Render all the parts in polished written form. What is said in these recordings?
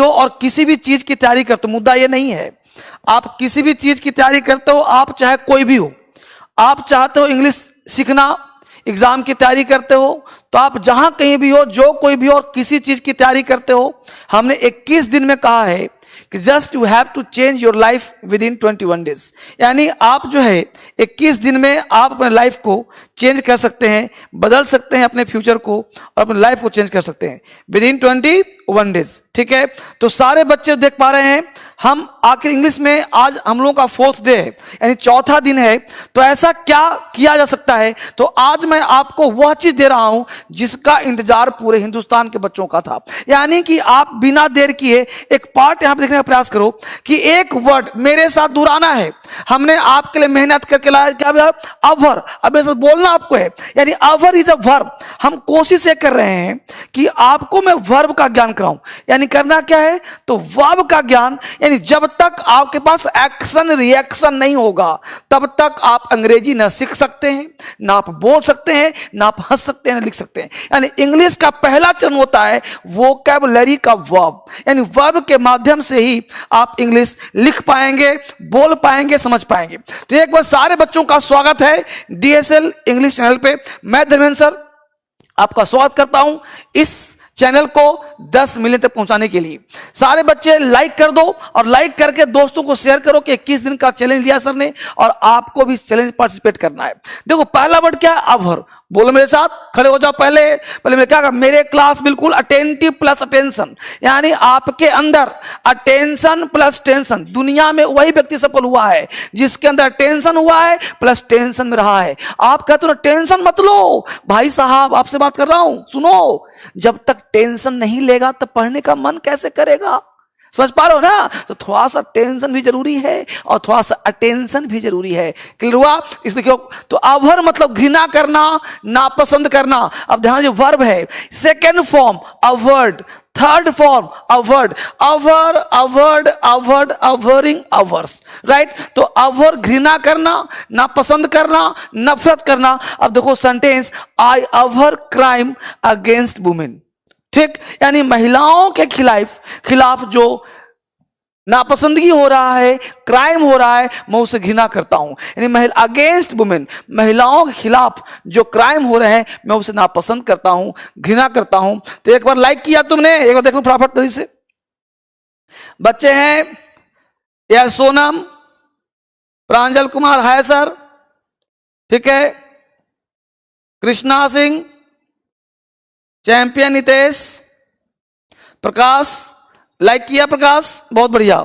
हो और किसी भी चीज की तैयारी करते हो, मुद्दा ये नहीं है, आप किसी भी चीज की तैयारी करते हो, आप चाहे कोई भी हो, आप चाहते हो इंग्लिश सीखना, एग्जाम की तैयारी करते हो, तो आप जहां कहीं भी हो, जो कोई भी हो और किसी चीज की तैयारी करते हो, हमने 21 दिन में कहा है कि just you have to change your life within 21 days. यानी आप जो है 21 दिन में आप अपने लाइफ को चेंज कर सकते हैं, बदल सकते हैं अपने फ्यूचर को और अपने लाइफ को चेंज कर सकते हैं विद इन 21 डेज। ठीक है, तो सारे बच्चे देख पा रहे हैं, हम आखिर इंग्लिश में आज हम लोगों का 4th डे है, यानी चौथा दिन है। तो ऐसा क्या किया जा सकता है, तो आज मैं आपको वह चीज दे रहा हूं जिसका इंतजार पूरे हिंदुस्तान के बच्चों का था। यानी कि आप बिना देर किए एक पार्ट यहां पर देखने का प्रयास करो कि एक वर्ड मेरे साथ दोहराना है। हमने आपके लिए मेहनत करके लाया, क्या अवर, अब ऐसा बोलना आपको है, यानी अवर इज अ वर्ब। हम कोशिश ये कर रहे हैं कि आपको मैं वर्ब का ज्ञान कराऊं, यानी करना क्या है, तो वर्ब का ज्ञान, यानी जब तक आपके पास एक्शन रिएक्शन नहीं होगा तब तक आप अंग्रेजी ना सीख सकते हैं, ना आप बोल सकते हैं, ना आप हंस सकते हैं, ना लिख सकते हैं। यानी इंग्लिश का पहला चरण होता है वोकैबुलरी का वर्ब, यानी वर्ब के माध्यम से ही आप इंग्लिश लिख पाएंगे, बोल पाएंगे, समझ पाएंगे। तो एक बार सारे बच्चों का स्वागत है DSL इंग्लिश चैनल पे। मैं धर्मेंद्र सर आपका स्वागत करता हूं इस चैनल को 10 मिलियन तक पहुंचाने के लिए। सारे बच्चे लाइक कर दो और लाइक करके दोस्तों को शेयर करो कि 21 दिन का चैलेंज लिया सर ने और आपको भी चैलेंज पार्टिसिपेट करना है। देखो पहला वर्ड क्या है, अवर। बोलो मेरे साथ, खड़े हो जाओ। पहले मैं क्या कहा, मेरे क्लास बिल्कुल अटेंटिव प्लस अटेंशन, यानी आपके अंदर अटेंशन प्लस टेंशन। दुनिया में वही व्यक्ति सफल हुआ है जिसके अंदर टेंशन हुआ है प्लस टेंशन में रहा है। आप कहते हो ना टेंशन मत लो, भाई साहब आपसे बात कर रहा हूं, सुनो, जब तक टेंशन नहीं लेगा तो पढ़ने का मन कैसे करेगा, समझ पा रहे हो ना। तो थोड़ा सा टेंशन भी जरूरी है और थोड़ा सा अटेंशन भी जरूरी है। क्लियर हुआ? इस देखियो, तो अवर मतलब घृणा करना, नापसंद करना। अब ध्यान जो वर्ब है, second form abhorred, third form abhorred, abhor abhorred abhorred abhorring abhors, right. तो अवर घृणा करना, नापसंद करना, नफरत करना। अब देखो सेंटेंस, आई अवर क्राइम अगेंस्ट वुमेन, ठीक, यानी महिलाओं के खिलाफ जो नापसंदगी हो रहा है, क्राइम हो रहा है, मैं उसे घृणा करता हूं। यानी अगेंस्ट वुमेन, महिलाओं के खिलाफ जो क्राइम हो रहे हैं मैं उसे नापसंद करता हूं, घृणा करता हूं। तो एक बार लाइक किया तुमने, एक बार देखो फटाफट जल्दी से। बच्चे हैं या सोनम, प्रांजल कुमार, हाय सर, ठीक है, कृष्णा सिंह, चैंपियन नितेश, प्रकाश, लाइक किया प्रकाश, बहुत बढ़िया।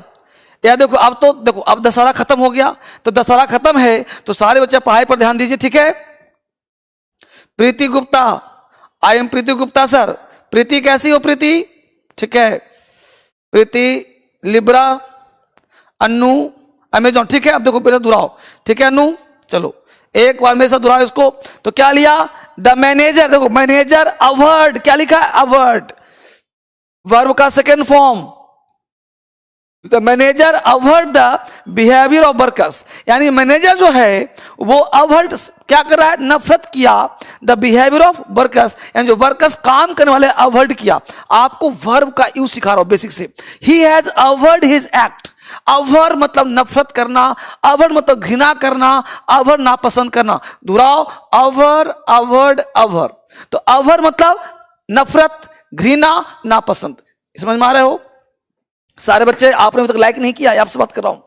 यार देखो अब तो देखो, अब दशहरा खत्म हो गया, तो दशहरा खत्म है तो सारे बच्चे पढ़ाई पर ध्यान दीजिए, ठीक है। Preeti Gupta, I am Preeti Gupta sir. Preeti कैसी हो प्रीति? ठीक है, प्रीति लिब्रा, अन्नू अमेजॉन, ठीक है। अब देखो पहले दोहराओ, ठीक है अन्नू, चलो एक बार मेरे साथ दोहराओ इसको। तो क्या लिया, द मैनेजर, देखो मैनेजर अवर्ड, क्या लिखा है अवर्ड, वर्ब का second form. The manager award the behaviour of workers, यानी मैनेजर जो है वो अवर्ड क्या कर रहा है, नफरत किया, द बिहेवियर ऑफ वर्कर्स, यानी जो वर्कर्स काम करने वाले अवर्ड किया। आपको वर्ब का यूज सिखा रहा हूं बेसिक से। He has abhorred his act, abhor मतलब नफरत करना, अवर मतलब घृणा करना, अवर नापसंद करना। दोहराओ, अवर अवर्ड अवर। तो अवर मतलब नफरत, घृणा, नापसंद। समझ में आ रहे हो सारे बच्चे? आपने अभी तक लाइक नहीं किया, आपसे बात कर रहा हूं,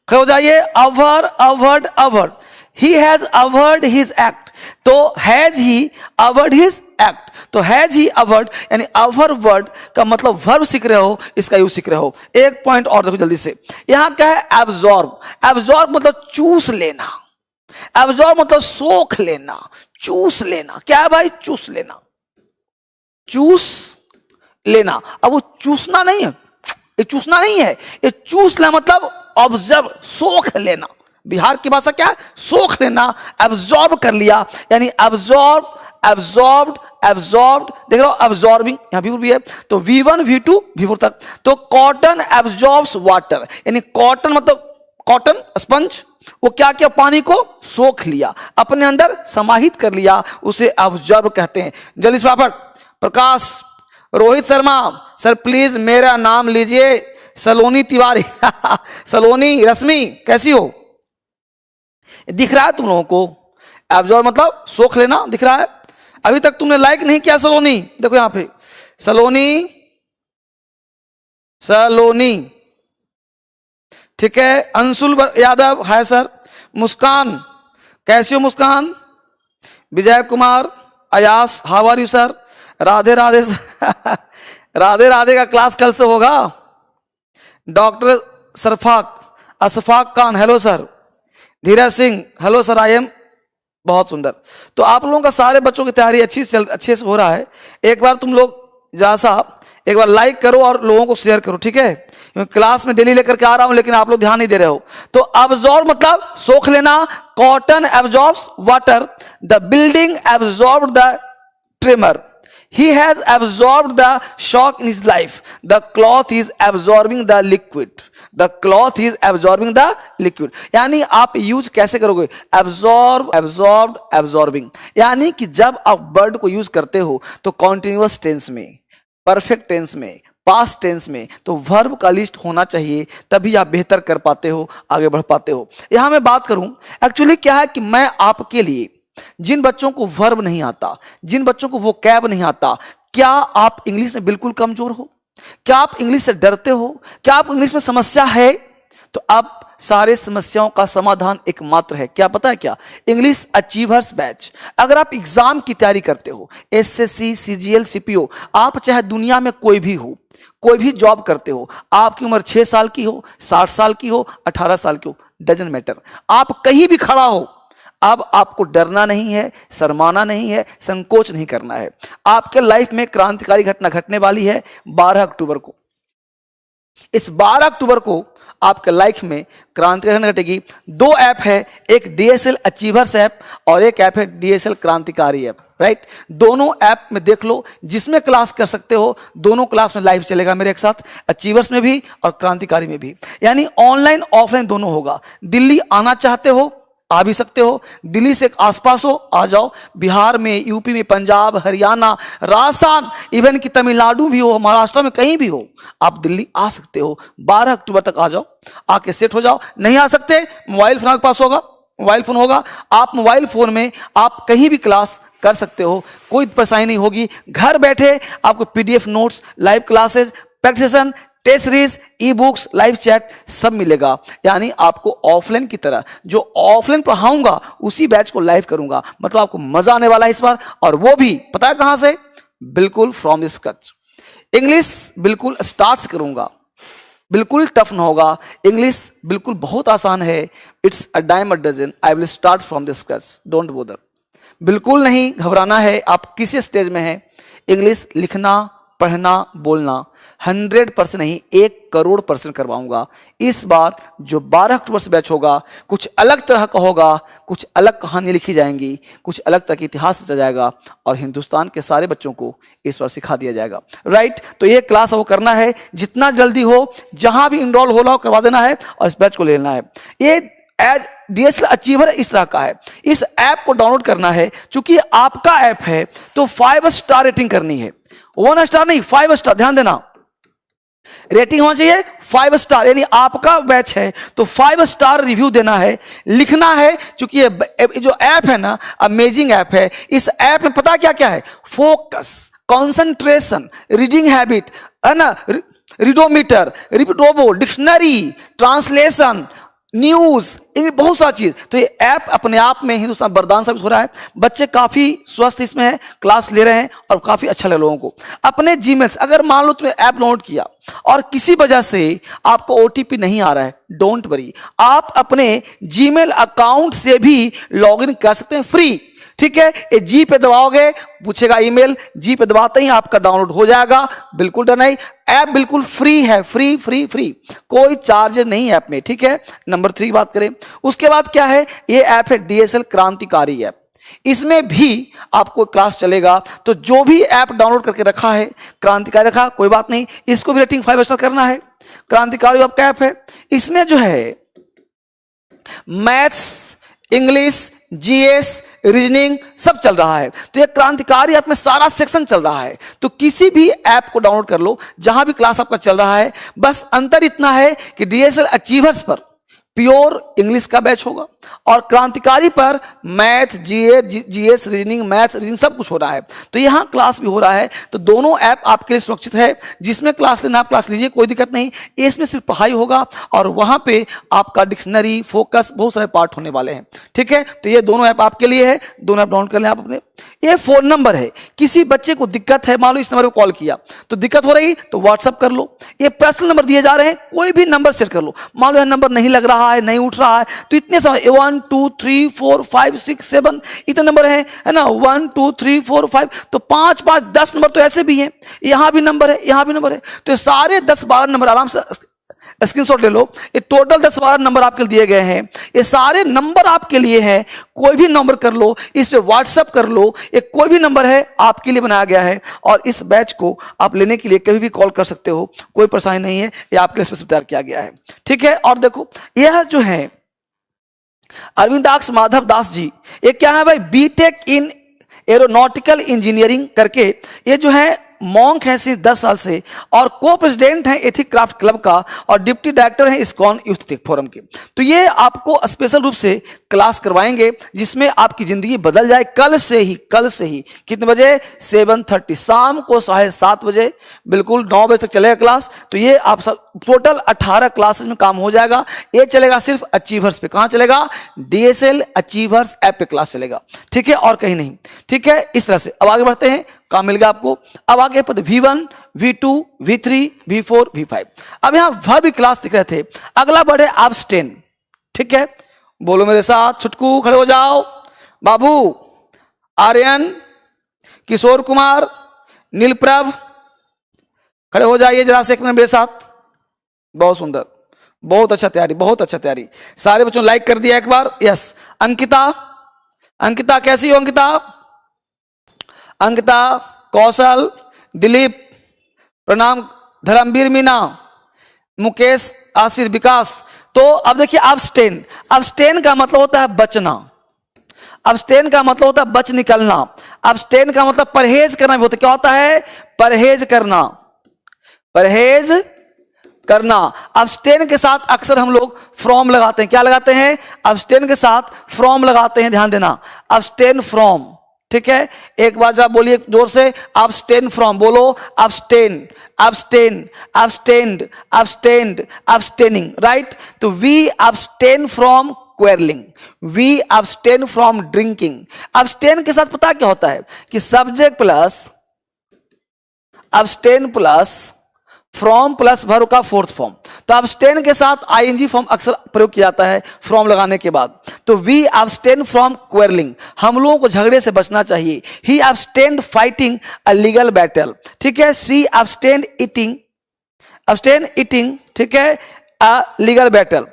खड़े हो जाइए। Abhor abhorred abhorred, he has abhorred his act, तो has he abhorred his act, तो हैज ही अवर्ड, यानी अवर वर्ड का मतलब वर्ब सीख रहे हो, इसका यूज सीख रहे हो। एक पॉइंट और देखो जल्दी से, यहां क्या है, एब्जॉर्ब। एब्जॉर्ब मतलब चूस लेना, एब्जॉर्ब मतलब सोख लेना, चूस लेना। क्या है भाई? चूस लेना, चूस लेना। अब वो चूसना नहीं है, ये चूसना नहीं है, ये चूस लेना मतलब ऑब्जर्व, सोख लेना। बिहार की भाषा क्या है, सोख लेना, एब्जॉर्ब कर लिया, यानी एब्जॉर्ब, एब्जॉर्ब्ड, एब्जॉर्ब्ड, देख रहे हो, एब्जॉर्बिंग, यहां भी है, तो V1 V2 V4 तक। तो कॉटन एब्जॉर्ब्स वाटर, यानी कॉटन मतलब कॉटन स्पंज, वो क्या किया, पानी को सोख लिया, अपने अंदर समाहित कर लिया, उसे एब्जॉर्ब कहते हैं। जल्दी से फटाफट, प्रकाश, रोहित शर्मा, सर प्लीज मेरा नाम लीजिए सलोनी तिवारी। सलोनी रश्मि, कैसी हो? दिख रहा है तुम लोगों को? एब्जॉर्ब मतलब सोख लेना, दिख रहा है? अभी तक तुमने लाइक नहीं किया सलोनी, देखो यहां पे सलोनी, सलोनी, ठीक है। Anshul Yadav, hi sir. मुस्कान, कैसी हो मुस्कान? विजय कुमार, अयास, how are you sir? Radhe Radhe. Radhe Radhe का क्लास कल से होगा। Doctor Ashfaq Khan, hello sir. Dheeraj Singh, hello sir, I am. बहुत सुंदर। तो आप लोगों का सारे बच्चों की तैयारी अच्छे से हो रहा है। एक बार तुम लोग जैसा एक बार लाइक करो और लोगों को शेयर करो, ठीक है? क्योंकि क्लास में डेली लेकर के आ रहा हूं लेकिन आप लोग ध्यान नहीं दे रहे हो। तो अब्जॉर्ब मतलब सोख लेना। Cotton absorbs water, the building absorb the trimmer, he has absorbed the shock in his life, the cloth is absorbing the liquid, the cloth is absorbing the liquid। यानी आप यूज कैसे करोगे? absorb, absorbed, absorbing। यानी कि जब आप word को use करते हो तो कॉन्टिन्यूअस टेंस में, परफेक्ट टेंस में, पास्ट टेंस में, तो वर्ब का लिस्ट होना चाहिए, तभी आप बेहतर कर पाते हो, आगे बढ़ पाते हो। यहां मैं बात करूं, एक्चुअली क्या है कि मैं आपके लिए जिन बच्चों को वर्ब नहीं आता, जिन बच्चों को वो कैब नहीं आता, क्या आप इंग्लिश में बिल्कुल कमजोर हो? क्या आप इंग्लिश से डरते हो? क्या आप इंग्लिश में समस्या है? तो आप सारे समस्याओं का समाधान एकमात्र है, क्या पता है क्या? English achievers batch. अगर आप एग्जाम की तैयारी करते हो, एसएससी, सीजीएल, सीपीओ, आप चाहे दुनिया में कोई भी हो, कोई भी जॉब करते हो, आपकी उम्र 6 साल की हो, 60 साल की हो, 18 साल की हो, डजंट मैटर, आप कहीं भी खड़ा हो, अब आपको डरना नहीं है, शर्माना नहीं है, संकोच नहीं करना है। आपके लाइफ में क्रांतिकारी घटना घटने वाली है 12 अक्टूबर को। इस 12 अक्टूबर को आपके लाइफ में क्रांतिकारी घटना घटेगी। 2 ऐप है, एक डीएसएल अचीवर्स ऐप और एक ऐप है डीएसएल क्रांतिकारी ऐप, राइट? दोनों ऐप में देख लो, जिसमें क्लास कर सकते हो, दोनों क्लास में लाइव चलेगा मेरे एक साथ, अचीवर्स में भी और क्रांतिकारी में भी। यानी ऑनलाइन ऑफलाइन दोनों होगा। दिल्ली आना चाहते हो आ भी सकते हो, दिल्ली से आसपास हो आ जाओ, बिहार में, यूपी में, पंजाब, हरियाणा, राजस्थान, इवन कि तमिलनाडु भी हो, महाराष्ट्र में कहीं भी हो, आप दिल्ली आ सकते हो। 12 अक्टूबर तक आ जाओ, आके सेट हो जाओ। नहीं आ सकते, मोबाइल फोन आपके पास होगा, मोबाइल फोन होगा, आप मोबाइल फोन में आप कहीं भी क्लास कर सकते हो, कोई परेशानी नहीं होगी। घर बैठे आपको PDF notes, live classes, practice session, test series, e books, live chat सब मिलेगा। यानी आपको ऑफलाइन की तरह जो ऑफलाइन पढ़ाऊंगा उसी बैच को लाइव करूंगा, मतलब आपको मजा आने वाला है इस बार। और वो भी पता है कहां से? बिल्कुल फ्रॉम द स्क्रैच। इंग्लिश बिल्कुल स्टार्ट करूंगा, बिल्कुल टफ ना होगा, इंग्लिश बिल्कुल बहुत आसान है। It's a dime a dozen, I will start from the scratch, don't bother. बिल्कुल नहीं घबराना है, आप किसी स्टेज में हैं, इंग्लिश लिखना, पढ़ना, बोलना 100% नहीं 1 करोड़% करवाऊंगा। इस बार जो 12 अक्टूबर से बैच होगा कुछ अलग तरह का होगा, कुछ अलग कहानी लिखी जाएंगी, कुछ अलग तरह का इतिहास रचा जाएगा और हिंदुस्तान के सारे बच्चों को इस बार सिखा दिया जाएगा, राइट? तो ये क्लास वो करना है, जितना जल्दी हो, जहां भी इनरोल हो रहा हो करवा देना है और इस बैच को लेना है। ये एज डीएसएल अचीवर इस तरह का है, इस ऐप को डाउनलोड करना है। चूंकि आपका ऐप है तो 5 स्टार रेटिंग करनी है, 1 स्टार नहीं, 5 स्टार, ध्यान देना, रेटिंग होना चाहिए 5 स्टार। यानी आपका बैच है तो 5 स्टार रिव्यू देना है, लिखना है। चूंकि ये जो ऐप है ना, अमेजिंग ऐप है। इस ऐप में पता क्या क्या है? फोकस, कंसंट्रेशन, रीडिंग हैबिट, है ना, रीडोमीटर, रिपीटोबो, डिक्शनरी, ट्रांसलेशन, न्यूज, बहुत सारी चीज। तो ये ऐप अपने आप में हिंदुस्तान वरदान साबित हो रहा है। बच्चे काफी स्वस्थ इसमें है, क्लास ले रहे हैं और काफी अच्छा लगे लोगों को। अपने जीमेल, अगर मान लो तुमने ऐप डाउनलोड किया और किसी वजह से आपको ओटीपी नहीं आ रहा है, डोंट वरी, आप अपने जीमेल अकाउंट से भी लॉगिन कर सकते हैं फ्री, ठीक है? ये जी पे दबाओगे, पूछेगा ईमेल, जी पे दबाते ही आपका डाउनलोड हो जाएगा, बिल्कुल डर नहीं। ऐप बिल्कुल फ्री है, फ्री फ्री फ्री, कोई चार्ज नहीं ऐप में, ठीक है? नंबर 3 बात करें, उसके बाद क्या है? ये ऐप है डीएसएल क्रांतिकारी ऐप। इसमें भी आपको क्लास चलेगा। तो जो भी ऐप डाउनलोड करके रखा है, क्रांतिकारी रखा, कोई बात नहीं, इसको भी रेटिंग 5 स्टार करना है। क्रांतिकारी आपका ऐप है, इसमें जो है मैथ्स, इंग्लिश, जीएस, रीजनिंग सब चल रहा है। तो ये क्रांतिकारी ऐप में सारा सेक्शन चल रहा है। तो किसी भी ऐप को डाउनलोड कर लो जहां भी क्लास आपका चल रहा है। बस अंतर इतना है कि डीएसएल अचीवर्स पर प्योर इंग्लिश का बैच होगा और क्रांतिकारी पर math, GS, reasoning, math, reasoning सब कुछ हो रहा है। तो यहाँ क्लास भी हो रहा है। तो दोनों ऐप आपके लिए सुरक्षित है। जिसमें क्लास लेना आप क्लास लीजिए, कोई दिक्कत नहीं। इसमें सिर्फ पढ़ाई होगा और वहाँ पे आपका डिक्शनरी, फोकस, बहुत सारे पार्ट होने वाले हैं। ठीक है, तो ये दोनों ऐप आपके लिए है। दोनों ऐप डाउनलोड कर लें आप अपने। ये फोन नंबर है, किसी बच्चे को दिक्कत है, मान लो इस नंबर पर कॉल किया तो दिक्कत हो रही तो व्हाट्सअप कर लो। ये पर्सनल नंबर दिए जा रहे हैं, कोई भी नंबर सेट कर लो। मान लो यह नंबर नहीं लग रहा है, नहीं उठ रहा है, तो इतने समय 1 2 3 4 5 6 7 इतने नंबर है ना, 1 2 3 4 5, तो 5 5 10 नंबर तो ऐसे भी हैं। यहां भी नंबर है, यहां भी नंबर है। तो सारे 10-12 नंबर आराम से स्क्रीनशॉट ले लो। ये टोटल 10-12 नंबर आपके लिए दिए गए हैं। ये सारे नंबर आपके लिए हैं। कोई भी नंबर कर लो, इस पे व्हाट्सएप कर लो। ये कोई भी नंबर है आपके लिए बनाया गया है और इस बैच को आप लेने के लिए कभी भी कॉल कर सकते हो, कोई परेशानी नहीं है। ये आपके लिए स्पेशल तैयार किया गया है। ठीक है, और देखो यह जो है अरविंदाक्ष माधव दास जी, ये क्या है भाई, बीटेक इन एरोनॉटिकल इंजीनियरिंग करके ये जो है मॉन्क हैं सिर्फ 10 साल से और को प्रेसिडेंट हैं एथिक क्राफ्ट क्लब का और डिप्टी डायरेक्टर हैं इस्कॉन यूथ टेक फोरम के। तो ये आपको स्पेशल रूप से क्लास करवाएंगे जिसमें आपकी जिंदगी बदल जाए। कल से ही कितने बजे, 7:30 शाम को 7:30 बजे, बिल्कुल 9 बजे तक चलेगा क्लास। तो ये आप सब टोटल 18 क्लासेस में काम हो जाएगा। ये चलेगा सिर्फ अचीवर्स पे। कहां चलेगा, डीएसएल अचीवर्स ऐप पे क्लास चलेगा। ठीक है, और कहीं नहीं। ठीक है, इस तरह से अब आगे बढ़ते हैं। काम मिल गया आपको। अब आगे पद V1, V2, V3, V4, V5। अब यहां वह भी क्लास दिख रहे थे। अगला बढ़े एब्स्टेन। ठीक है, बोलो मेरे साथ, छुटकू खड़े हो जाओ। बाबू, आर्यन, किशोर कुमार, नीलप्रभ, खड़े हो जाइए जरा से एक मिनट मेरे साथ। बहुत सुंदर, बहुत अच्छा तैयारी, बहुत अच्छा तैयारी। सारे बच्चों लाइक कर दिया एक बार, यस। अंकिता कैसी हो अंकिता, कौशल, दिलीप, प्रणाम, धर्मवीर, मीना, मुकेश, आशीष, विकास। तो अब देखिए अब्सटेन का मतलब होता है बचना। अब्सटेन का मतलब होता है बच निकलना। अब्सटेन का मतलब परहेज करना भी होता है। क्या होता है, परहेज करना। अब्सटेन के साथ अक्सर हम लोग फ्रॉम लगाते हैं। क्या लगाते हैं, अब्सटेन के साथ फ्रॉम लगाते हैं। ध्यान देना, अब्सटेन फ्रॉम। ठीक है, एक बार जरा बोलिए जोर से, अब्सटेन फ्रॉम। बोलो, abstaining, राइट। तो we abstain from quarrelling, we abstain from drinking. Abstain के साथ पता क्या होता है कि subject plus abstain plus from plus verb का फोर्थ फॉर्म। तो अब्सटेन के साथ आईएनजी फॉर्म अक्सर प्रयोग किया जाता है फ्रॉम लगाने के बाद। तो वी अब्सटेन फ्रॉम क्वेरलिंग, हम लोगों को झगड़े से बचना चाहिए। He abstain fighting a legal battle. ठीक है, सी अब्सटेन ईटिंग, ठीक है, a legal battle.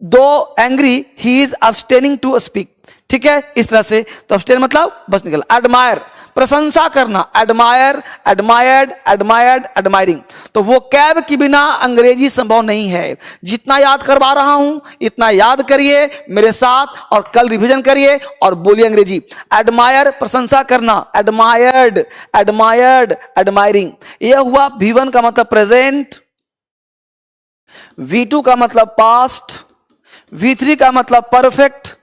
Too angry, he is abstaining to speak. ठीक है, इस तरह से। तो अब्सटेन मतलब बच निकलना। एडमायर, प्रशंसा करना। Admire, admired, admired, admiring. तो वो कैब के बिना अंग्रेजी संभव नहीं है। जितना याद करवा रहा हूं इतना याद करिए मेरे साथ और कल रिवीजन करिए और बोलिए अंग्रेजी। एडमायर प्रशंसा करना, एडमायर्ड, एडमायर्ड, एडमायरिंग। यह हुआ V1 का मतलब प्रेजेंट, V2 का मतलब पास्ट, V3 का मतलब परफेक्ट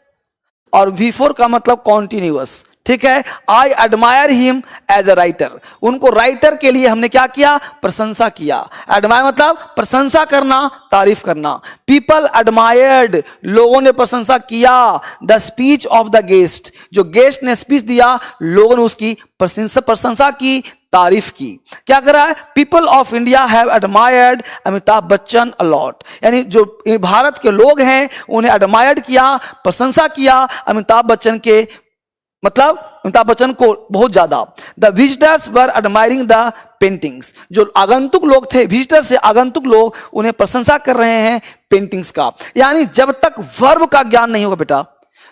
और V4 का मतलब कॉन्टिन्यूअस। ठीक है, I admire him as a writer. उनको राइटर के लिए हमने क्या किया, प्रशंसा किया। एडमायर मतलब प्रशंसा करना, तारीफ करना। पीपल एडमायर्ड, लोगों ने प्रशंसा किया। The speech of the guest, जो गेस्ट ने स्पीच दिया लोगों ने उसकी प्रशंसा की, तारीफ की। क्या कर रहा है, people of India have admired Amitabh Bachchan a lot. यानी जो भारत के लोग हैं उन्हें एडमायर्ड किया, प्रशंसा किया अमिताभ बच्चन के, मतलब अमिताभ बच्चन को बहुत ज्यादा। The visitors were admiring the paintings, जो आगंतुक लोग थे, विजिटर से आगंतुक लोग उन्हें प्रशंसा कर रहे हैं पेंटिंग्स का। यानी जब तक वर्ब का ज्ञान नहीं होगा बेटा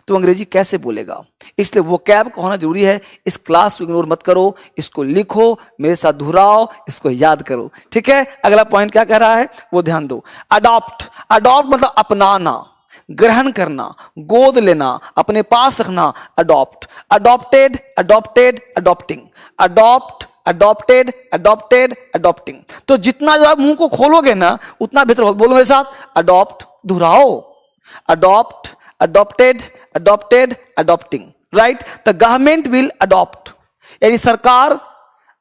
तो अंग्रेजी कैसे बोलेगा। इसलिए वो कैब का होना जरूरी है। इस क्लास को इग्नोर मत करो, इसको लिखो, मेरे साथ दोहराओ, इसको याद करो। ठीक है, अगला पॉइंट क्या कह रहा है वो ध्यान दो। अडॉप्ट, अडॉप्ट मतलब अपनाना। ग्रहण करना, गोद लेना, अपने पास रखना, adopt, adopted, adopted, adopting, adopt, adopted, adopted, adopting. तो जितना जो आप मुंह को खोलोगे ना उतना बेहतर होगा। बोलो मेरे साथ, अडॉप्ट, दोहराओ, adopt, adopted, adopted, adopting, right. The government will adopt, यानी सरकार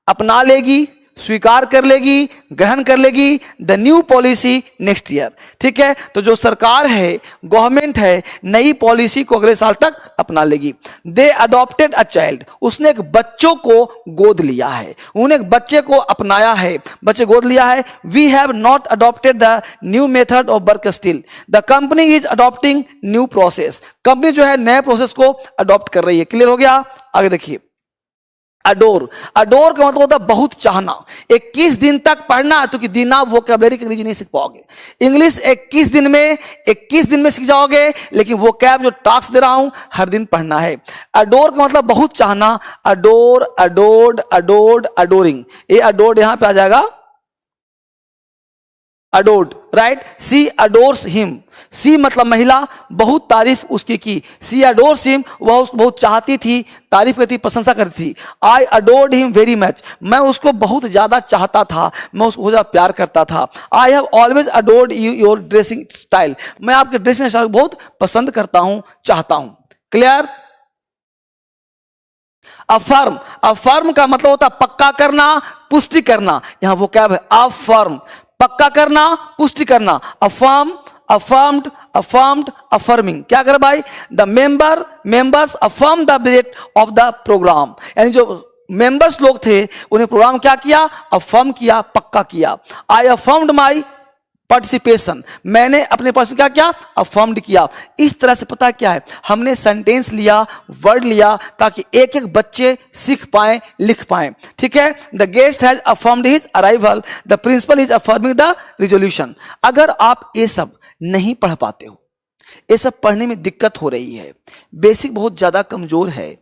अपना लेगी, स्वीकार कर लेगी, ग्रहण कर लेगी the new policy next year. ठीक है, तो जो सरकार है, गवर्नमेंट है, नई पॉलिसी को अगले साल तक अपना लेगी। दे अडॉप्टेड अ चाइल्ड, उसने एक बच्चों को गोद लिया है, उन्होंने एक बच्चे को अपनाया है, बच्चे गोद लिया है। We have not adopted the new method of work still, the company is adopting new process, company जो है नए प्रोसेस को अडॉप्ट कर रही है। क्लियर हो गया? आगे देखिए, अडोर, अडोर का मतलब होता है बहुत चाहना। 21 दिन तक पढ़ना है, तो कि दिन आप वोकैबुलरी की अंग्रेजी नहीं सीख पाओगे। इंग्लिश 21 दिन में सीख जाओगे, लेकिन वो कैब जो टास्क दे रहा हूं हर दिन पढ़ना है। अडोर का मतलब बहुत चाहना, अडोर, अडोर्ड, अडोर्ड, अडोरिंग, ये अडोर्ड यहां पे आ जाएगा, अडोर्ड, राइट। सी अडोर्स हिम, सी मतलब महिला, बहुत तारीफ उसकी की। सी अडोर्स हिम, वह उसको बहुत चाहती थी, तारीफ करती, प्रशंसा करती थी। आई अडोर्ड हिम वेरी मच, मैं उसको बहुत ज्यादा चाहता था, मैं उसको बहुत ज्यादा प्यार करता था। I have always adored you your dressing style, मैं आपके ड्रेसिंग स्टाइल बहुत पसंद करता हूं, चाहता हूं। क्लियर? अफर्म, अफर्म का मतलब होता है पक्का करना, पुष्टि करना। यहां वो क्या है? अफर्म, पक्का करना, पुष्टि करना। Affirm, affirmed, affirmed, affirming. क्या कर भाई? The members affirm the budget of the programme, यानी जो मेंबर्स लोग थे उन्हें प्रोग्राम क्या किया? अफर्म किया, पक्का किया। आई अफर्म्ड माई पार्टिसिपेशन, मैंने अपने पास क्या किया? अफर्म्ड किया। इस तरह से पता क्या है, हमने सेंटेंस लिया, वर्ड लिया, ताकि एक एक बच्चे सीख पाए, लिख पाए। ठीक है, the guest has affirmed his arrival, the principal is affirming the resolution. अगर आप ये सब नहीं पढ़ पाते हो, ये सब पढ़ने में दिक्कत हो रही है, बेसिक बहुत ज्यादा कमजोर है,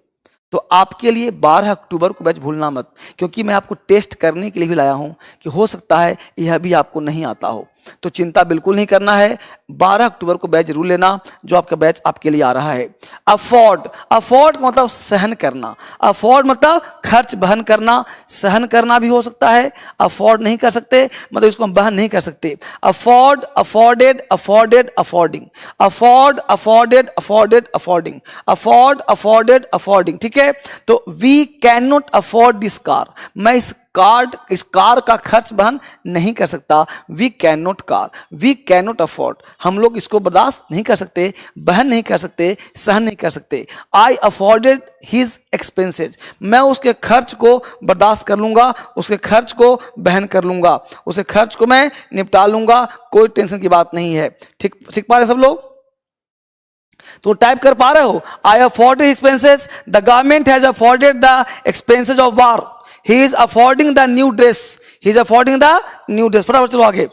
तो आपके लिए 12 अक्टूबर को बैच भूलना मत, क्योंकि मैं आपको टेस्ट करने के लिए भी लाया हूं कि हो सकता है यह भी आपको नहीं आता हो। तो चिंता बिल्कुल नहीं करना है, 12 अक्टूबर को बैच जरूर लेना, जो आपका बैच आपके लिए आ रहा है। अफोर्ड, अफोर्ड मतलब सहन करना, अफोर्ड मतलब खर्च वहन करना, सहन करना भी हो सकता है। अफोर्ड नहीं कर सकते मतलब इसको हम वहन नहीं कर सकते। Afford, afforded, afforded, affording, afford, afforded, afforded, affording, afford, afforded, affording. ठीक है, तो we can not afford this car, मैं इस कार का खर्च वहन नहीं कर सकता। We can not car, we can not afford, हम लोग इसको बर्दाश्त नहीं कर सकते, वहन नहीं कर सकते, सहन नहीं कर सकते। आई अफोर्डेड हिज एक्सपेंसेज, मैं उसके खर्च को बर्दाश्त कर लूंगा, उसके खर्च को वहन कर लूंगा, उसके खर्च को मैं निपटा लूंगा, कोई टेंशन की बात नहीं है। ठीक सीख पा रहे सब लोग? तो टाइप कर पा रहे हो? I afforded expenses, the government has afforded the expenses of war, he is affording the new dress, he is affording the new dress। फटाफट चलो आगे।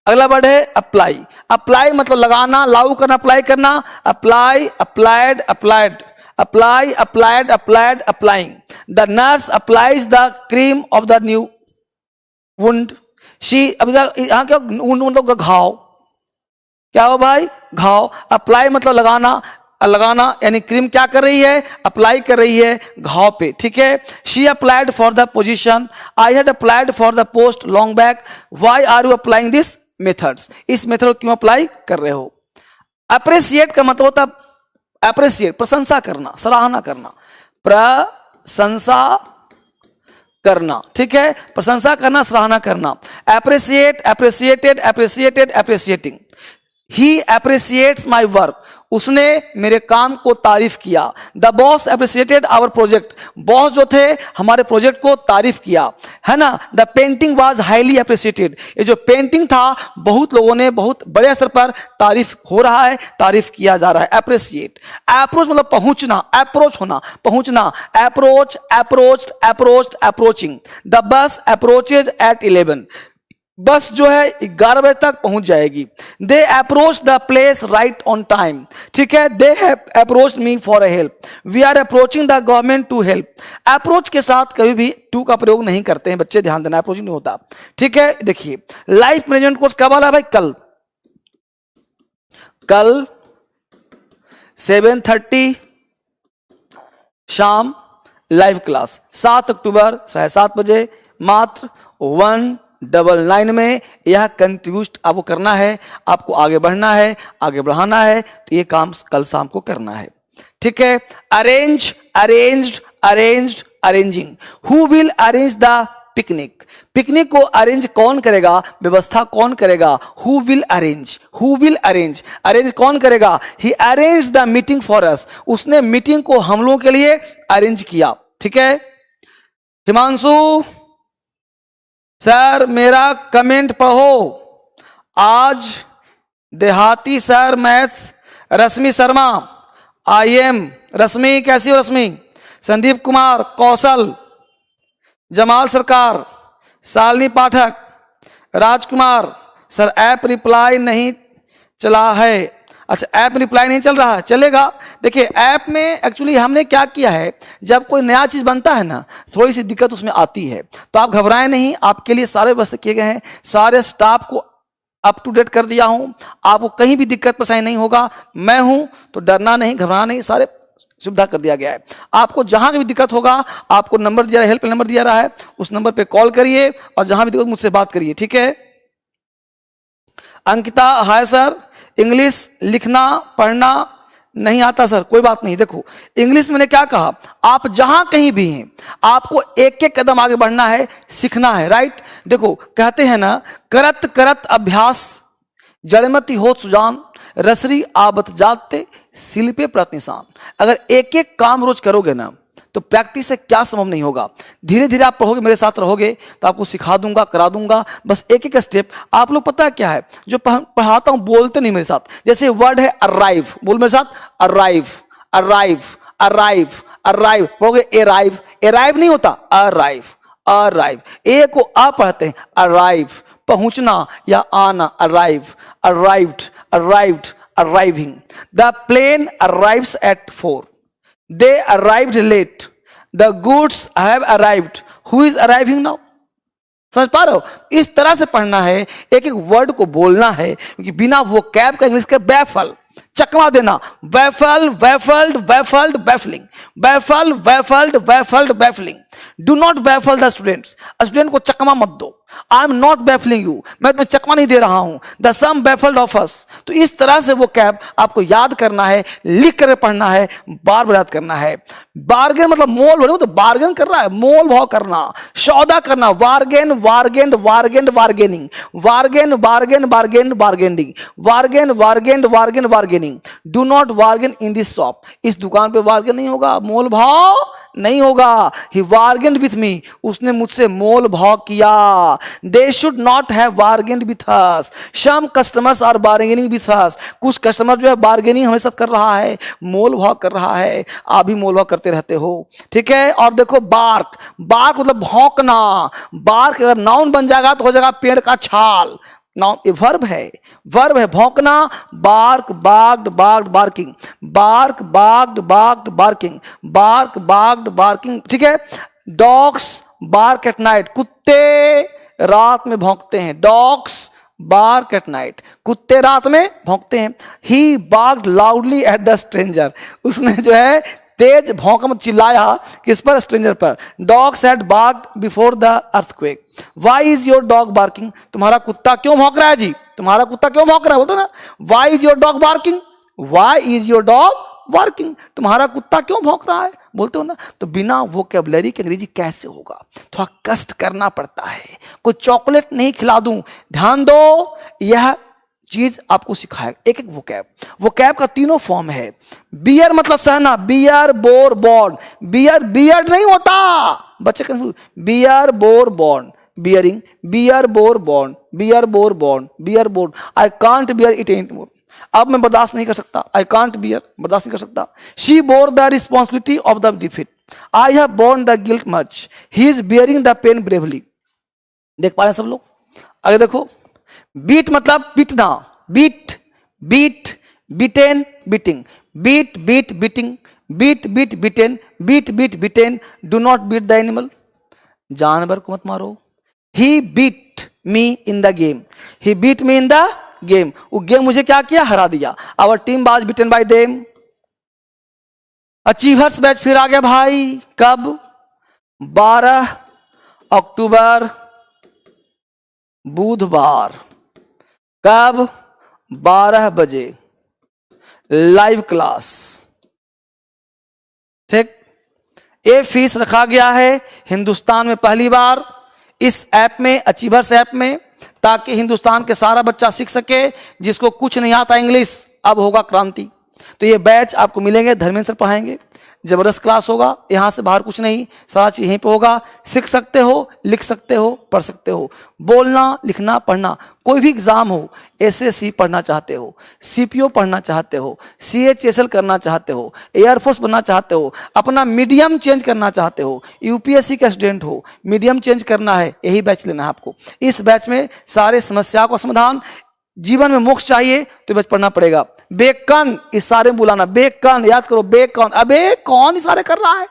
अगला वर्ड है अप्लाई, अप्लाई मतलब लगाना, लागू करना, अप्लाई करना। Apply, applied, applied, apply, applied, applied, applying. The nurse applies the cream of the new wound, she, अब यहां क्या वुंड मतलब घाव, क्या हो भाई? घाव। अप्लाई मतलब लगाना, लगाना यानी क्रीम क्या कर रही है? अप्लाई कर रही है घाव पे। ठीक है, she applied for the position, I had applied for the post long back, why are you applying this methods, इस मेथड को क्यों अप्लाई कर रहे हो? अप्रिशिएट का मतलब होता है अप्रिशिएट, प्रशंसा करना, सराहना करना, प्रशंसा करना। ठीक है, प्रशंसा करना, सराहना करना। Appreciate, appreciated, appreciated, appreciating. He appreciates my work, उसने मेरे काम को तारीफ किया। The boss appreciated our project, boss जो थे हमारे प्रोजेक्ट को तारीफ किया, है ना। The painting was highly appreciated, ये जो पेंटिंग था बहुत लोगों ने बहुत बड़े स्तर पर तारीफ हो रहा है, तारीफ किया जा रहा है। अप्रिशिएट। अप्रोच मतलब पहुंचना, अप्रोच होना, पहुंचना। Approach, approached, approached, approaching. The bus approaches at 11, bus जो है 11 बजे तक पहुंच जाएगी। They approach the place right on time. ठीक है, they have approached me for a help, we are approaching the government to help. Approach के साथ कभी भी टू का प्रयोग नहीं करते हैं बच्चे, ध्यान देना, अप्रोच नहीं होता। ठीक है, देखिए लाइफ मैनेजमेंट कोर्स कब वाला है भाई? कल। कल 7:30 शाम लाइव क्लास 7 अक्टूबर 7:30 बजे मात्र 199 में। यह कंट्रीब्यूट आपको करना है, आपको आगे बढ़ना है, आगे बढ़ाना है, तो ये काम कल शाम को करना है। ठीक है। Arrange, arranged, arranged, arranging. Who will arrange the picnic? Picnic को अरेंज कौन करेगा? व्यवस्था कौन करेगा? Who will arrange, who will arrange, arrange कौन करेगा? He arrange the meeting for us, उसने मीटिंग को हम लोगों के लिए अरेंज किया। ठीक है। हिमांशु सर मेरा कमेंट पढ़ो। आज देहाती सर मैथ्स, रश्मि शर्मा, IM रश्मि, कैसी हो रश्मि? संदीप कुमार, कौशल, जमाल सरकार, शालिनी पाठक, राजकुमार सर ऐप रिप्लाई नहीं चला है। अच्छा, ऐप रिप्लाई नहीं चल रहा है, चलेगा। देखिए ऐप में एक्चुअली हमने क्या किया है, जब कोई नया चीज बनता है ना, थोड़ी सी दिक्कत उसमें आती है, तो आप घबराएं नहीं, आपके लिए सारे व्यवस्था किए गए हैं, सारे स्टाफ को अप टू डेट कर दिया हूं, आपको कहीं भी दिक्कत परेशानी नहीं होगा। मैं हूं तो डरना नहीं, घबराना नहीं, सारे सुविधा कर दिया गया है। आपको जहां भी दिक्कत होगा, आपको नंबर दिया, हेल्प नंबर दिया रहा है, उस नंबर पे कॉल करिए और जहां भी दिक्कत मुझसे बात करिए। ठीक है। अंकिता, हाय सर, इंग्लिश लिखना पढ़ना नहीं आता सर। कोई बात नहीं, देखो इंग्लिश मैंने क्या कहा, आप जहां कहीं भी हैं आपको एक एक कदम आगे बढ़ना है, सीखना है। राइट। देखो कहते हैं ना, करत करत अभ्यास जड़मती हो सुजान, रसरी आबत जाते शिल्पे प्रतिशान। अगर एक एक काम रोज करोगे ना, तो प्रैक्टिस से क्या संभव नहीं होगा। धीरे धीरे आप पढ़ोगे, मेरे साथ रहोगे तो आपको सिखा दूंगा, करा दूंगा, बस एक एक स्टेप। आप लोग पता है क्या है, जो पढ़ाता हूं बोलते नहीं मेरे साथ। जैसे वर्ड है अराइव, बोल मेरे साथ, अराइव, अराइव, अराइव, अराइव, बोलोगे अराइव, अराइव नहीं होता, अराइव, अराइव। ए को आ पढ़ते हैं, अराइव, पहुंचना या आना, arrive, arrived, arrived, arriving. The plane arrives at 4, they arrived late, the goods have arrived, who is arriving now? समझ पा रहे हो? इस तरह से पढ़ना है, एक एक वर्ड को बोलना है, क्योंकि बिना वो कैब का इंग्लिश का बैफल, चकमा देना, baffle, baffled, baffled, baffling, baffle, baffled, baffled, baffling. Do not baffle the students, student को चकमा मत दो। I'm not baffling you, मैं तुम्हें चकमा नहीं दे रहा हूं। The sum baffled of us. तो इस तरह से वो कैब आपको याद करना है, लिख कर पढ़ना है, बार बार याद करना है। बार्गेन मतलब मोल भाव, तो बार्गेन कर रहा है, मोल भाव करना, सौदा करना, bargain, bargain, bargain, bargaining, bargain, bargain, bargain, bargaining, bargain, bargain, bargain, bargaining. Do not bargain in this shop, इस दुकान पे वार्गेन नहीं होगा, मोल भाव नहीं होगा। ही वार्गेन्ड विथ मी, उसने मुझसे मोल भाव किया। They should not have bargained with us, some customers are bargaining with us. कुछ कस्टमर जो है बार्गेनिंग हमारे साथ कर रहा है, मोल भाव कर रहा है, आप भी मोल भाव करते रहते हो। ठीक है। और देखो बार्क, बार्क मतलब भौंकना। बार्क अगर नाउन बन जाएगा तो हो जाएगा पेड़ का छाल। नाउन ये वर्ब है, वर्ब है भौंकना। Bark, barked, barked, barking, bark, barked, barked, barking, bark, barked, barking. ठीक है। डॉग्स बार्क एट नाइट, कुत्ते रात में भौंकते हैं। डॉग्स बार्क एट नाइट, कुत्ते रात में भौंकते हैं। ही बार्क्ड लाउडली एट द स्ट्रेंजर, उसने जो है तेज भौंका चिल्लाया, किस पर? स्ट्रेंजर पर। Dogs had barked before the earthquake. Why is your dog barking, तुम्हारा कुत्ता क्यों भौंक रहा है जी, तुम्हारा कुत्ता क्यों भौंक रहा है, बोलते ना, why is your dog barking, why is your dog barking, तुम्हारा कुत्ता क्यों भौंक रहा है, बोलते हो ना। तो बिना वोकैबुलरी के अंग्रेजी कैसे होगा, थोड़ा कष्ट करना पड़ता है। कोई चॉकलेट नहीं खिला दूं, ध्यान दो, यह चीज आपको सिखाएगा। एक एक वोकैब, वोकैब का तीनों फॉर्म है। बियर मतलब सहना, bear, bore, borne. Bear beared नहीं होता, बच्चे confuse. Bear, bore, borne, bearing, bear, bore, borne, bear, bore, borne, bear, bore. I can't bear it any more, अब मैं बर्दाश्त नहीं कर सकता। आई कांट बियर, बर्दाश्त नहीं कर सकता। She bore the responsibility of the defeat, I have borne the guilt much, he is bearing the pain bravely. देख पा रहे हैं सब लोग? आगे देखो, बीट मतलब पीटना, beat, beat, beaten, beating, beat, beat, beating, beat, beat, beaten, beat, beat, beaten. Do not beat the animal, जानवर को मत मारो। He beat me in the game, he beat me in the game, वो game मुझे क्या किया, हरा दिया। Our team was beaten by them. Achievers batch फिर आ गया भाई, कब, 12 अक्टूबर बुधवार, कब, 12 बजे, लाइव क्लास। ठीक, ये फीस रखा गया है हिंदुस्तान में पहली बार इस ऐप में, अचीवर्स ऐप में, ताकि हिंदुस्तान के सारा बच्चा सीख सके। जिसको कुछ नहीं आता इंग्लिश, अब होगा क्रांति। तो ये बैच आपको मिलेंगे, धर्मेंद्र सर पढ़ाएंगे, जबरदस्त क्लास होगा। यहां से बाहर कुछ नहीं, सारा चीज यहीं पे होगा। सीख सकते हो, लिख सकते हो, पढ़ सकते हो, बोलना, लिखना, पढ़ना। कोई भी एग्जाम हो, एसएससी पढ़ना चाहते हो, सीपीओ पढ़ना चाहते हो, सीएचएसएल करना चाहते हो, एयरफोर्स बनना चाहते हो, अपना मीडियम चेंज करना चाहते हो, यूपीएससी का स्टूडेंट हो, मीडियम चेंज करना है, यही बैच लेना है आपको। इस बैच में सारे समस्याओं का समाधान, जीवन में मोक्ष चाहिए तो बैच पढ़ना पड़ेगा। बेकन इशारे में बुलाना, बेकन याद करो, बेकन, अबे कौन इशारे कर रहा है,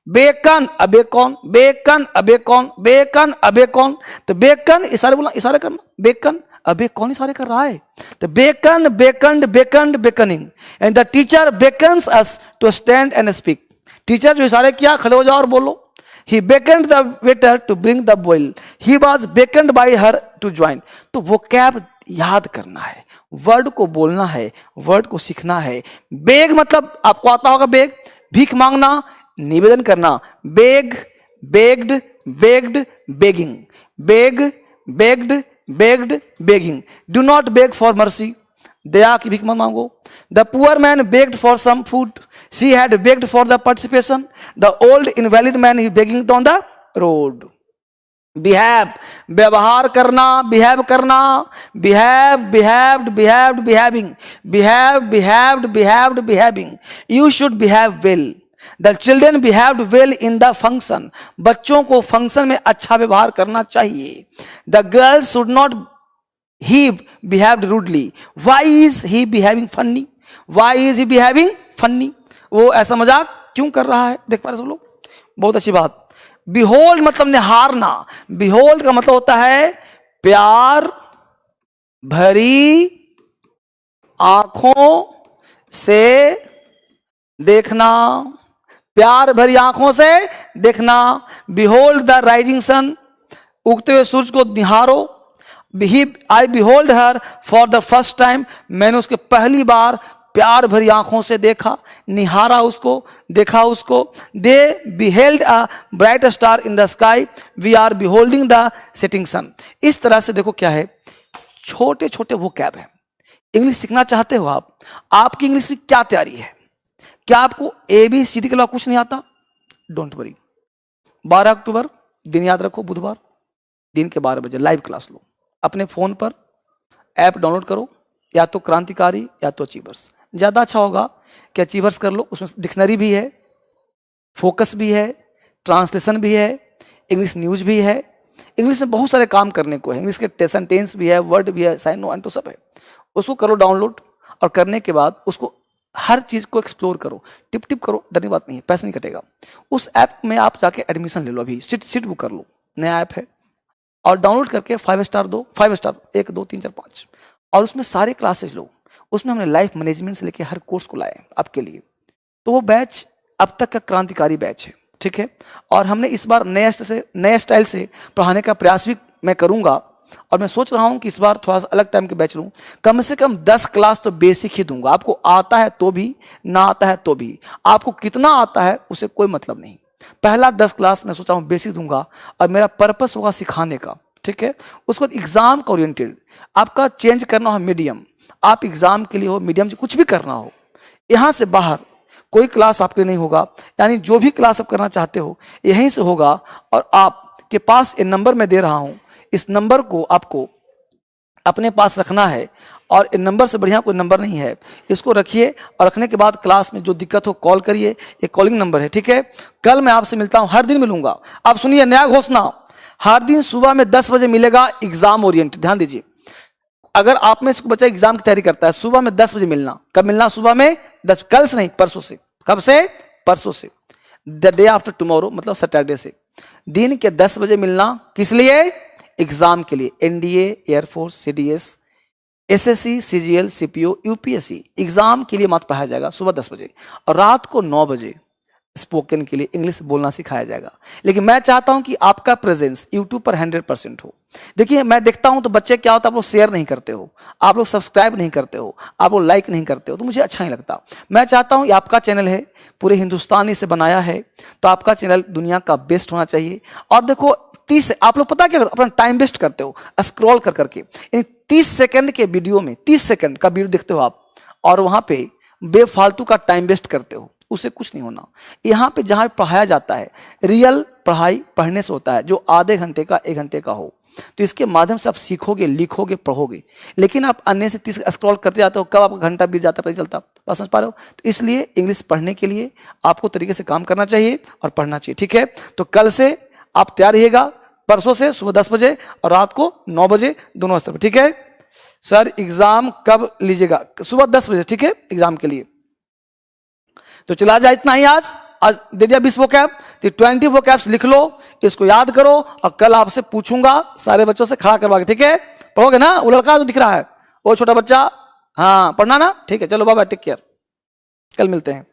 बेकन अबे कौन, बेकन अबे कौन, बेकन अबे कौन। तो बेकन इशारे बुलाना, इशारे करना, बेकन अबे कौन इशारे कर रहा है। तो beckon, beckoned, beckoned, beckoning, and the teacher beckons us to stand and speak. Teacher जो इशारे किया, खड़े हो जाओ और बोलो। He beckoned the waiter to bring the boil. He was beckoned by her to join. तो वो कैब याद करना है, वर्ड को बोलना है, वर्ड को सीखना है। बेग मतलब आपको आता होगा, बेग भीख मांगना, निवेदन करना। Beg, begged, begged, begging, beg, begged, begged, begging. Do not beg for mercy, दया की भीख मत मांगो। The poor man begged for some food, she had begged for the participation. The old invalid man he begging on the road. Behave, व्यवहार करना, behave करना, behave, behaved, behaved, behaving, behave, behaved, behaved, behaving. You should behave well. The children behaved well in the function, बच्चों को function में अच्छा व्यवहार करना चाहिए। The girls should not he behaved rudely. Why is he behaving funny? Why is he behaving funny? वो ऐसा मजाक क्यों कर रहा है, देख पा रहे सब लोग, बहुत अच्छी बात। Behold मतलब निहारना, Behold का मतलब होता है प्यार भरी आंखों से देखना, प्यार भरी आंखों से देखना। Behold the rising sun, उगते हुए सूरज को निहारो। I behold her for the first time, मैंने उसके पहली बार प्यार भरी आंखों से देखा, निहारा उसको, देखा उसको। They beheld a bright star in the sky, we are beholding the setting sun। इस तरह से देखो क्या है, छोटे छोटे वो कैब है। इंग्लिश सीखना चाहते हो आप, आपकी इंग्लिश में क्या तैयारी है? क्या आपको ABCD के अलावा कुछ नहीं आता? डोंट वरी, 12 अक्टूबर दिन याद रखो, बुधवार दिन के 12 बजे लाइव क्लास लो। अपने फोन पर ऐप डाउनलोड करो, या तो क्रांतिकारी या तो अचीवर्स। ज़्यादा अच्छा होगा कि अचीवर्स कर लो, उसमें डिक्शनरी भी है, फोकस भी है, ट्रांसलेशन भी है, इंग्लिश न्यूज भी है। इंग्लिश में बहुत सारे काम करने को है, इंग्लिश के सेंटेंस भी है, वर्ड भी है, साइन नो एंड तो सब है। उसको करो डाउनलोड, और करने के बाद उसको हर चीज़ को एक्सप्लोर करो, टिप टिप करो, डरने बात नहीं है, पैसा नहीं कटेगा। उस ऐप में आप जाके एडमिशन ले लो, अभी सीट बुक कर लो, नया ऐप है, और डाउनलोड करके 5 स्टार दो, 5 स्टार 1 2 3 4 5, और उसमें सारे क्लासेस लो। उसमें हमने लाइफ मैनेजमेंट से लेके हर कोर्स को लाए आपके लिए। तो वो बैच अब तक का क्रांतिकारी बैच है, ठीक है। और हमने इस बार नए स्टाइल से पढ़ाने का प्रयास भी मैं करूंगा, और मैं सोच रहा हूं कि इस बार थोड़ा सा अलग टाइम के बैच लूं। कम से कम 10 क्लास तो बेसिक ही दूंगा, आपको आता है तो भी, ना आता है तो भी। आपको कितना आता है उसे कोई मतलब नहीं। पहला 10 क्लास मैं सोचा हूँ बेसिक दूंगा, और मेरा पर्पस होगा सिखाने का, ठीक है। उसके बाद एग्जाम का ओरिएंटेड, आपका चेंज करना हो मीडियम, आप एग्जाम के लिए हो मीडियम, कुछ भी करना हो, यहां से बाहर कोई क्लास आपके नहीं होगा। यानी जो भी क्लास आप करना चाहते हो यहीं से होगा। और आपके पास ये नंबर मैं दे रहा हूं, इस नंबर को आपको अपने पास रखना है, और इन नंबर से बढ़िया कोई नंबर नहीं है। इसको रखिए, और रखने के बाद क्लास में जो दिक्कत हो कॉल करिए, ये कॉलिंग नंबर है, ठीक है। कल मैं आपसे मिलता हूं, हर दिन मिलूंगा। आप सुनिए नया घोषणा, हर दिन सुबह में 10 बजे मिलेगा एग्जाम ओरिएंटेड, ध्यान दीजिए। अगर आप में से बच्चा एग्जाम की तैयारी करता है, सुबह में 10 बजे मिलना। कब मिलना? सुबह में 10, कल से नहीं, परसों से। कब से? परसों से, द डे आफ्टर टुमारो, मतलब सैटरडे से। दिन के 10 बजे मिलना, किस लिए? एग्जाम के लिए, NDA, air force, CDS, SSC, CGL, CPO, UPSC exam के लिए मात्र पढ़ाया जाएगा सुबह 10 बजे, और रात को 9 बजे स्पोकन के लिए इंग्लिश बोलना सिखाया जाएगा। लेकिन मैं चाहता हूं कि आपका प्रेजेंस यूट्यूब पर 100% हो। देखिए, मैं देखता हूं तो बच्चे क्या होता है, आप लोग शेयर नहीं करते हो, आप लोग सब्सक्राइब नहीं करते हो, आप लोग लाइक नहीं करते हो, तो मुझे अच्छा नहीं लगता। मैं चाहता हूं कि आपका चैनल है, पूरे हिंदुस्तान इसे बनाया है, तो आपका चैनल दुनिया का बेस्ट होना चाहिए। और देखो, 30 आप लोग पता क्या अपना टाइम वेस्ट करते हो स्क्रॉल कर करके, 30 सेकंड के वीडियो में 30 सेकंड का वीडियो देखते हो आप, और वहां पे बेफालतू का टाइम वेस्ट करते हो, उससे कुछ नहीं होना। यहाँ पे जहाँ पढ़ाया जाता है, रियल पढ़ाई पढ़ने से होता है, जो आधे घंटे का 1 घंटे का हो, तो इसके माध्यम से आप सीखोगे, लिखोगे, पढ़ोगे। लेकिन आप अन्य से 30 स्क्रॉल करते जाते हो, कब आपका घंटा बीत जाता है पता चलता। बात समझ पा रहे हो? तो इसलिए इंग्लिश पढ़ने के लिए आपको तरीके से काम करना चाहिए और पढ़ना चाहिए, ठीक है। तो कल से आप तैयार रहिएगा, परसों से सुबह 10 बजे और रात को 9 बजे दोनों स्तर पर, ठीक है। सर एग्जाम कब लीजिएगा? सुबह 10 बजे, ठीक है, एग्जाम के लिए। तो चला जाए, इतना ही आज दे दिया 20 वोकैब, तो 20 वोकैब्स लिख लो, इसको याद करो, और कल आपसे पूछूंगा सारे बच्चों से खड़ा करवा के, ठीक है। पढ़ोगे ना? वो लड़का जो दिख रहा है, वो छोटा बच्चा, हाँ पढ़ना ना, ठीक है। चलो बाबा, टेक केयर, कल मिलते हैं।